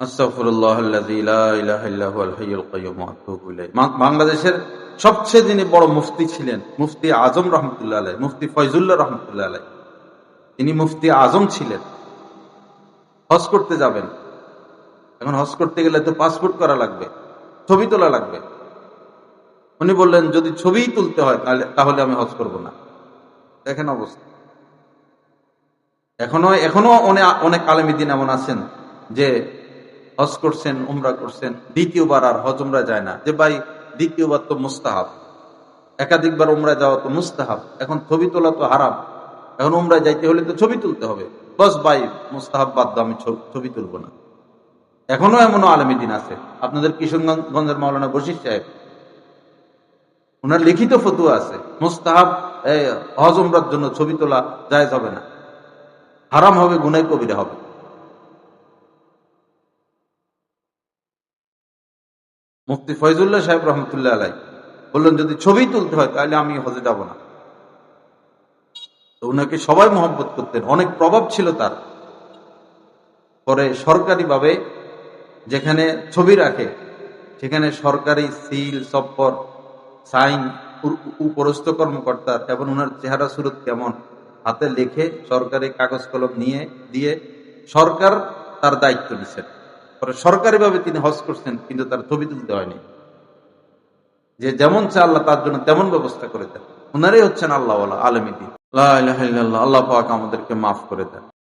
আস্তাগফিরুল্লাহাল্লাযী লা ইলাহা ইল্লা হুয়াল হাইয়ুল কাইয়্যুম ওয়া আতুবু ইলাইহি। বাংলাদেশের সবচেয়ে যিনি বড় মুফতি ছিলেন, মুফতি আজম রহমতুল্লাহ আলাইহি, মুফতি ফয়জুল্লাহ রহমতুল্লাহ আলাইহি, তিনি মুফতি আজম ছিলেন। হজ করতে যাবেন, এখন হজ করতে গেলে তো পাসপোর্ট করা লাগবে, ছবি তোলা লাগবে। উনি বললেন যদি ছবি তুলতে হয় তাহলে আমি হজ করব না। দেখেন অবস্থা। এখনো অনেক আলেমী দিন এমন আছেন যে হজ করছেন, উমরা করছেন, দ্বিতীয়বার আর হজ উমরা যায় না। যে ভাই দ্বিতীয়বার তো মুস্তাহাব, একাধিকবার উমরা যাওয়া তো মুস্তাহাব, এখন ছবি তোলা তো হারাম, এখন উমরা যাইতে হলে তো ছবি তুলতে হবে। বস ভাই মুস্তাহাব বাদ দাও, আমি ছবি তুলব না। এখনো এমন আলেমী দিন আছে। আপনাদের কিশোরগঞ্জের মাওলানা বশির সাহেব, ওনার লিখিত ফতুয়া আছে, মুস্তাহাব হজ উমরার জন্য ছবি তোলা জায়েজ হবে না, হারাম হবে, গুনাহ কবিরা হবে। মুফতি ফয়জুল্লাহ সাহেব রহমতুল্লাহ আলাই বললেন যদি ছবি তুলতে হয় তাহলে আমি হজে যাব না। তো উনাকে সবাই মহব্বত করতেন, অনেক প্রভাব ছিল তার। পরে সরকারিভাবে যেখানে ছবি রাখে সেখানে সরকারি সিল, সপ্পর, সাইন উপরস্থ কর্মকর্তার এবং ওনার চেহারা সুরত কেমন হাতে লিখে সরকারি কাগজ কলম নিয়ে দিয়ে সরকার তার দায়িত্ব নিচ্ছেন। পরে সরকারিভাবে তিনি হজ করছেন, কিন্তু তার ছবি তুলতে হয়নি। যে যেমন চা আল্লাহ তার জন্য তেমন ব্যবস্থা করে দেন। ওনারাই হচ্ছেন আল্লাহ আলমী। লা ইলাহা ইল্লাল্লাহ। আল্লাহ পাক আমাদেরকে মাফ করে দেন।